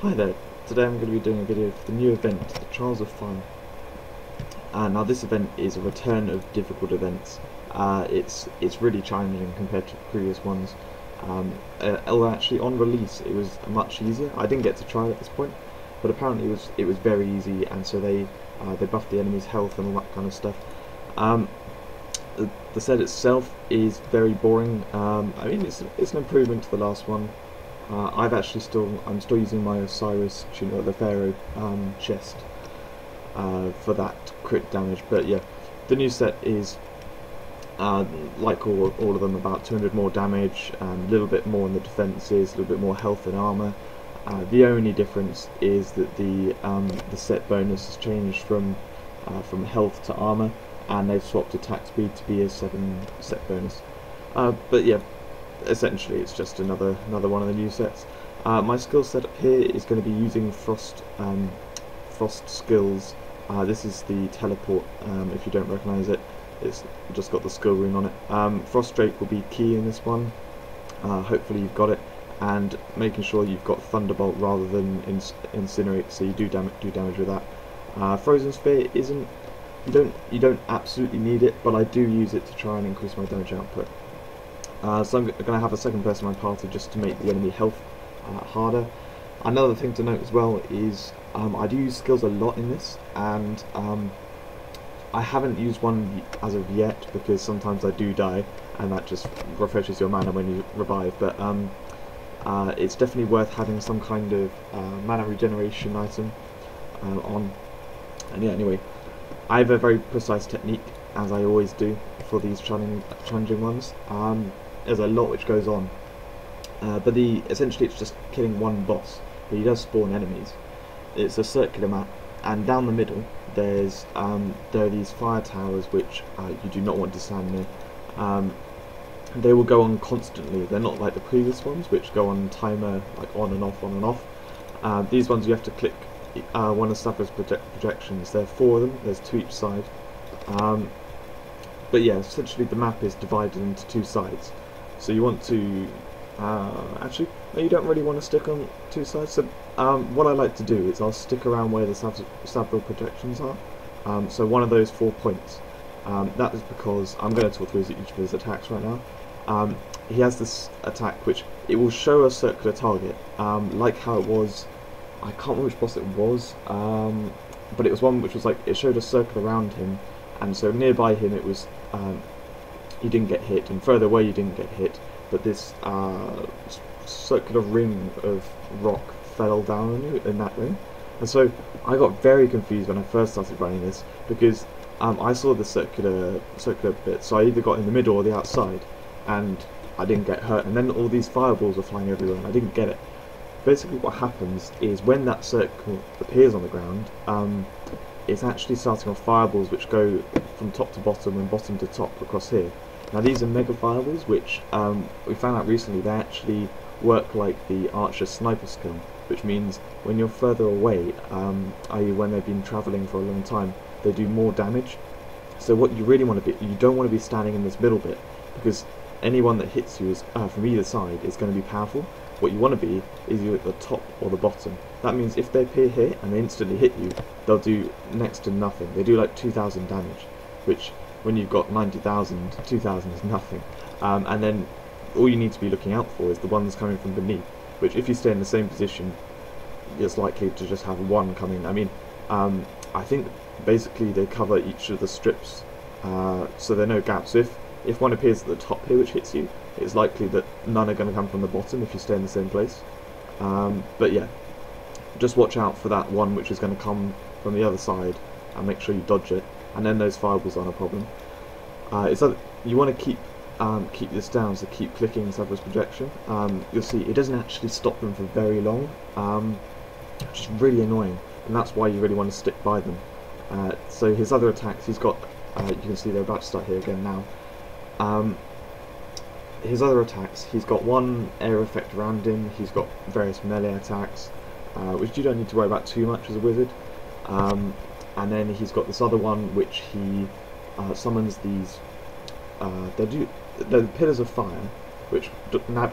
Hi there, today I'm going to be doing a video for the new event, the Trials of Fire. Now this event is a return of difficult events. It's really challenging compared to previous ones. Although actually on release it was much easier. I didn't get to try it at this point, but apparently it was very easy, and so they buffed the enemy's health and all that kind of stuff. The set itself is very boring. I mean it's an improvement to the last one. I'm still using my Osiris the Pharaoh chest for that crit damage. But yeah, the new set is like all of them, about 200 more damage, a little bit more in the defences, a little bit more health and armour. The only difference is that the set bonus has changed from health to armour, and they've swapped attack speed to be a 7 set bonus. But yeah, essentially it's just another one of the new sets. My skill setup here is going to be using frost skills. This is the teleport. If you don't recognise it, it's just got the skill rune on it. Frost Drake will be key in this one. Hopefully you've got it, and making sure you've got Thunderbolt rather than Incinerate, so you do damage with that. Frozen Sphere isn't. You don't absolutely need it, but I do use it to try and increase my damage output. So I'm going to have a second person in my party just to make the enemy health harder. Another thing to note as well is I do use skills a lot in this, and I haven't used one as of yet because sometimes I do die, and that just refreshes your mana when you revive. But it's definitely worth having some kind of mana regeneration item on. And yeah, anyway, I have a very precise technique, as I always do for these challenging ones. There's a lot which goes on, but essentially it's just killing one boss, but he does spawn enemies. It's a circular map, and down the middle there are these fire towers which you do not want to stand near. They will go on constantly. They're not like the previous ones which go on timer, like on and off, on and off. These ones you have to click one of Sapphire's projections. There are 4 of them, there's 2 each side. But yeah, essentially the map is divided into 2 sides. So you want to actually, no, you don't really want to stick on 2 sides. So what I like to do is I'll stick around where the Sapphire's projections are. So one of those 4 points. That is because I'm going to talk through each of his attacks right now. He has this attack which it will show a circular target, like how it was. I can't remember which boss it was, but it was one which was like it showed a circle around him, and so nearby him it was you didn't get hit, and further away you didn't get hit, but this circular ring of rock fell down on you in that ring. And so I got very confused when I first started running this, because I saw the circular bit, so I either got in the middle or the outside, and I didn't get hurt, and then all these fireballs were flying everywhere and I didn't get it. Basically what happens is when that circle appears on the ground, it's actually starting off fireballs which go from top to bottom and bottom to top across here. Now these are mega fireballs which we found out recently they actually work like the Archer sniper skill, which means when you're further away, i.e. when they've been travelling for a long time, they do more damage. So what you really want to be, you don't want to be standing in this middle bit, because anyone that hits you is, from either side is going to be powerful. What you want to be is you at the top or the bottom. That means if they appear here and they instantly hit you, they'll do next to nothing. They do like 2,000 damage, which when you've got 90,000, 2,000 is nothing. And then all you need to be looking out for is the ones coming from beneath, which if you stay in the same position, it's likely to just have one coming. I mean, I think basically they cover each of the strips, so there are no gaps. So if one appears at the top here which hits you, it's likely that none are going to come from the bottom if you stay in the same place. But yeah, just watch out for that one which is going to come from the other side, and make sure you dodge it, and then those fireballs aren't a problem. You want to keep this down, so keep clicking Sapphire's projection. You'll see it doesn't actually stop them for very long, which is really annoying, and that's why you really want to stick by them. So his other attacks, he's got, you can see they're about to start here again now. His other attacks, he's got one air effect around him, he's got various melee attacks, which you don't need to worry about too much as a wizard. And then he's got this other one which he summons these, they're pillars of fire, which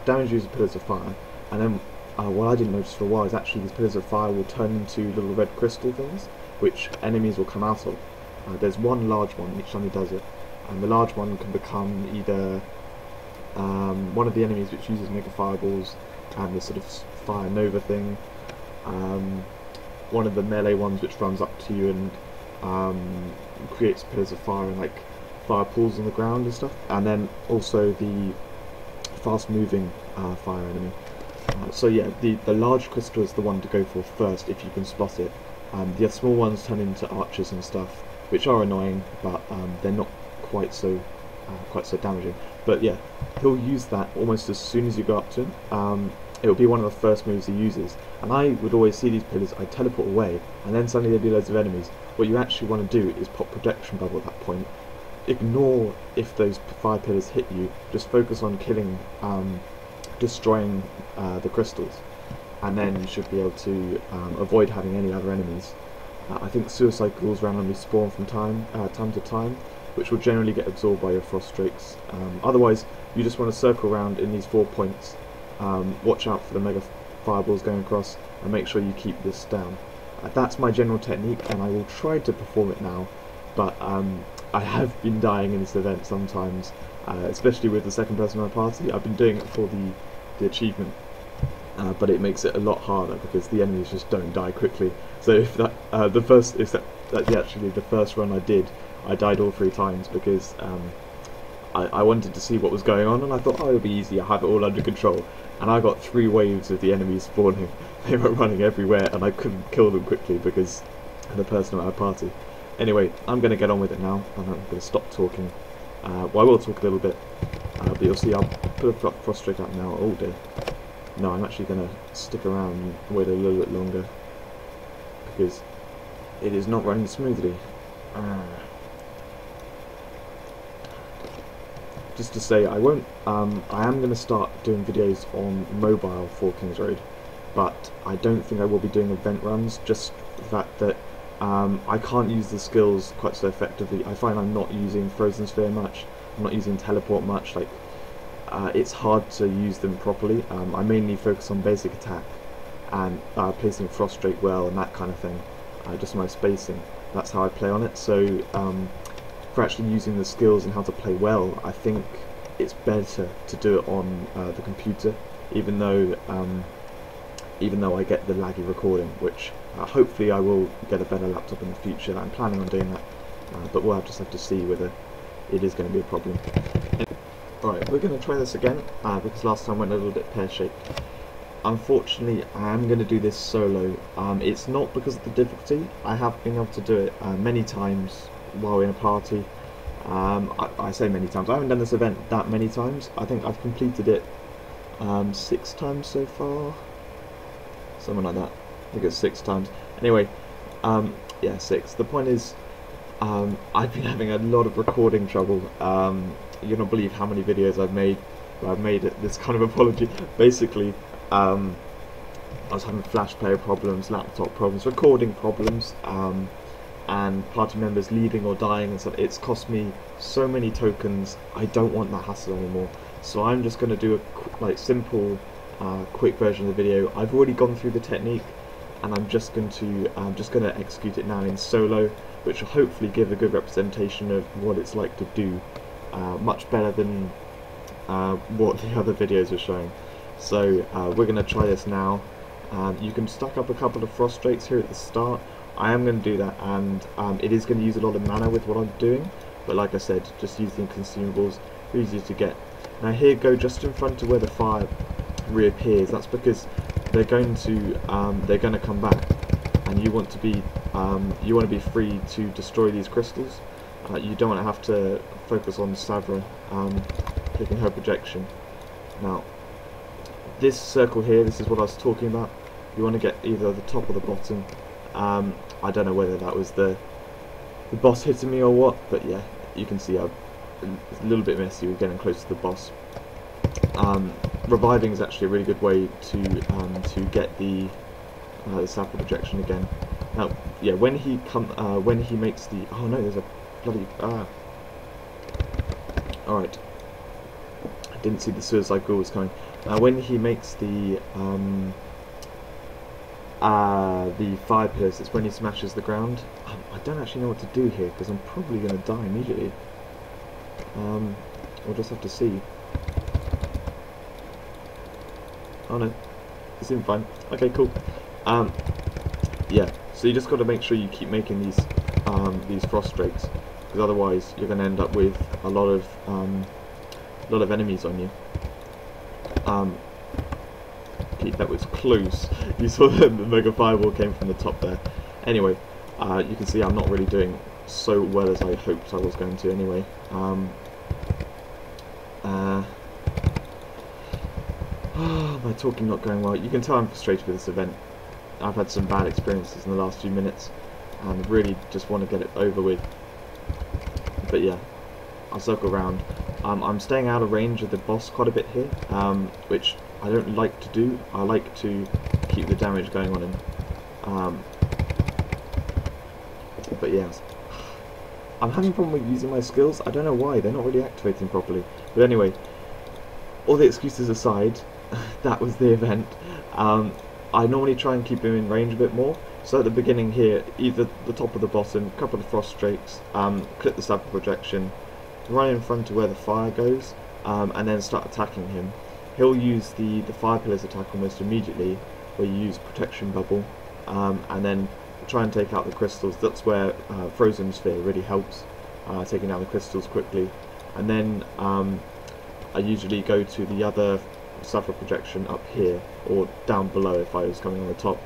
damage you as pillars of fire, and then what I didn't notice for a while is actually these pillars of fire will turn into little red crystal things, which enemies will come out of. There's one large one each time he does it, and the large one can become either one of the enemies which uses mega fireballs and the sort of fire nova thing, one of the melee ones which runs up to you and creates pillars of fire and like fire pools on the ground and stuff, and then also the fast moving fire enemy. So yeah, the large crystal is the one to go for first if you can spot it. The small ones turn into archers and stuff, which are annoying, but they're not quite so damaging. But yeah, he'll use that almost as soon as you go up to him. It will be one of the first moves he uses, and I would always see these pillars, I'd teleport away, and then suddenly there'd be loads of enemies. What you actually want to do is pop projection bubble at that point. Ignore if those fire pillars hit you, just focus on killing, destroying the crystals, and then you should be able to avoid having any other enemies. I think suicide ghouls randomly spawn from time to time, which will generally get absorbed by your frost drakes. Otherwise, you just want to circle around in these 4 points, watch out for the mega fireballs going across, and make sure you keep this down. That's my general technique, and I will try to perform it now, but I have been dying in this event sometimes, especially with the second person in my party. I've been doing it for the achievement, but it makes it a lot harder because the enemies just don't die quickly. So if that actually the first run I did, I died all 3 times because I wanted to see what was going on, and I thought, oh, it'll be easy, I have it all under control. And I got 3 waves of the enemies spawning. They were running everywhere, and I couldn't kill them quickly because of the person in my party. Anyway, I'm going to get on with it now, and I'm going to stop talking. Well, I will talk a little bit, but you'll see I'll put a frost drake out now all day. No, I'm actually going to stick around and wait a little bit longer because it is not running smoothly. Just to say, I won't. I am going to start doing videos on mobile for Kings Road, but I don't think I will be doing event runs. Just the fact that I can't use the skills quite so effectively. I find I'm not using Frozen Sphere much. I'm not using teleport much. Like it's hard to use them properly. I mainly focus on basic attack and placing Frost Drake well and that kind of thing. Just my spacing. That's how I play on it. So for actually using the skills and how to play well, I think it's better to do it on the computer, even though I get the laggy recording, which hopefully I will get a better laptop in the future. I'm planning on doing that, but we'll just have to see whether it is going to be a problem. Alright, we're going to try this again, because last time went a little bit pear-shaped. Unfortunately, I am going to do this solo. It's not because of the difficulty. I have been able to do it many times while in a party. I say many times. I haven't done this event that many times. I think I've completed it 6 times so far. Something like that. I think it's 6 times. Anyway, yeah, 6. The point is, I've been having a lot of recording trouble. You don't believe how many videos I've made where I've made this kind of apology. Basically, I was having flash player problems, laptop problems, recording problems, and party members leaving or dying and stuff. It's cost me so many tokens. I don't want that hassle anymore. So I'm just going to do a simple, quick version of the video. I've already gone through the technique, and I'm just going to execute it now in solo, which will hopefully give a good representation of what it's like to do, much better than what the other videos are showing. So we're going to try this now. You can stack up a couple of frost drakes here at the start. I am going to do that, and it is going to use a lot of mana with what I'm doing, but like I said, just using consumables, easy to get. Now here, go just in front of where the fire reappears. That's because they're going to come back, and you want to be free to destroy these crystals. You don't want to have to focus on Savra clicking her projection. Now this circle here, this is what I was talking about. You want to get either the top or the bottom. I don't know whether that was the boss hitting me or what, but yeah, you can see it's a little bit messy. We're getting close to the boss. Reviving is actually a really good way to get the Savra projection again. Now, yeah, when he makes the, oh no, there's a bloody Alright, I didn't see the suicide ghoul was coming. When he makes the the fire pillars. It's when he smashes the ground. I don't actually know what to do here because I'm probably going to die immediately. We'll just have to see. Oh no, it seemed fine. Okay, cool. Yeah, so you just got to make sure you keep making these frost drakes, because otherwise you're going to end up with a lot of enemies on you. Okay, that was close. You saw the mega fireball came from the top there. Anyway, you can see I'm not really doing so well as I hoped I was going to anyway. My talking not going well. You can tell I'm frustrated with this event. I've had some bad experiences in the last few minutes and really just want to get it over with. But yeah, I'll circle around. I'm staying out of range of the boss quite a bit here, which I don't like to do. I like to keep the damage going on him. But yeah, I'm having a problem with using my skills. I don't know why, they're not really activating properly. But anyway, all the excuses aside, that was the event. I normally try and keep him in range a bit more. So at the beginning here, either the top or the bottom, a couple of frost drakes, click the stab projection, run in front of where the fire goes, and then start attacking him. He'll use the fire pillars attack almost immediately, where you use protection bubble, and then try and take out the crystals. That's where frozen sphere really helps, taking out the crystals quickly. And then I usually go to the other suffer projection up here, or down below if I was coming on the top,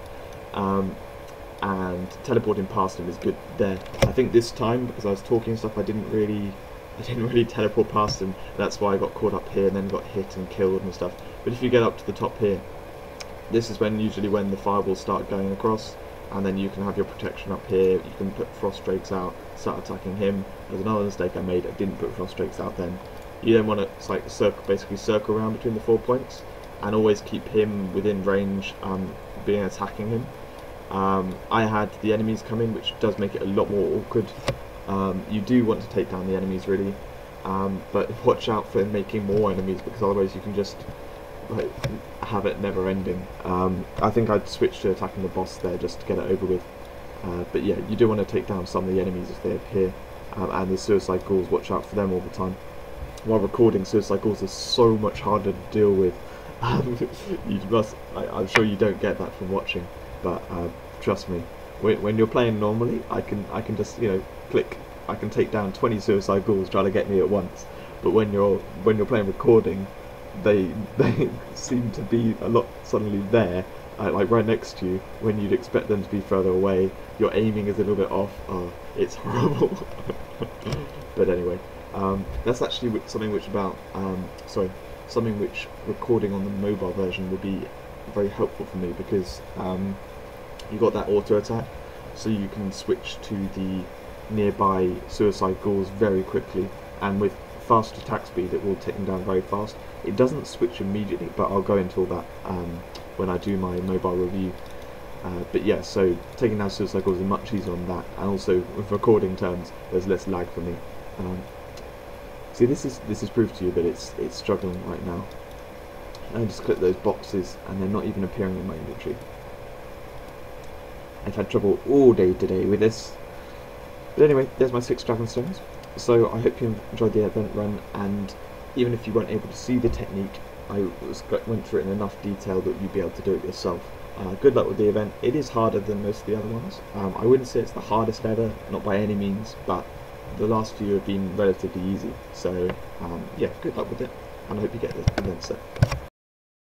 and teleporting past him is good there. I think this time, because I was talking and stuff, I didn't really teleport past him. That's why I got caught up here and then got hit and killed and stuff. But if you get up to the top here, this is usually when the fireballs start going across, and then you can have your protection up here. You can put frost drakes out, start attacking him. There's another mistake I made. I didn't put frost drakes out then. You then want to basically circle around between the 4 points and always keep him within range, being attacking him. I had the enemies come in, which does make it a lot more awkward. You do want to take down the enemies really, but watch out for making more enemies, because otherwise you can just have it never ending. I think I'd switch to attacking the boss there just to get it over with. But yeah, you do want to take down some of the enemies if they appear, and the suicide ghouls, watch out for them all the time. While recording, suicide ghouls are so much harder to deal with. I'm sure you don't get that from watching, but trust me, when you're playing normally, I can just click. I can take down 20 suicide ghouls trying to get me at once. But when you're playing recording, they seem to be a lot suddenly there, like right next to you, when you'd expect them to be further away. Your aiming is a little bit off. It's horrible. But anyway, that's actually something which recording on the mobile version would be very helpful for me, because you got that auto attack, so you can switch to the nearby suicide ghouls very quickly, and with fast attack speed it will take them down very fast. It doesn't switch immediately, but I'll go into all that when I do my mobile review. But yeah, so taking down suicide ghouls is much easier on that, and also with recording terms there's less lag for me. See, this is proof to you that it's struggling right now. I just click those boxes and they're not even appearing in my inventory. I've had trouble all day today with this. But anyway, there's my 6 dragonstones. So I hope you enjoyed the event run, and even if you weren't able to see the technique, I went through it in enough detail that you'd be able to do it yourself. Good luck with the event. It is harder than most of the other ones. I wouldn't say it's the hardest ever, not by any means, but the last few have been relatively easy. So yeah, good luck with it, and I hope you get the event set.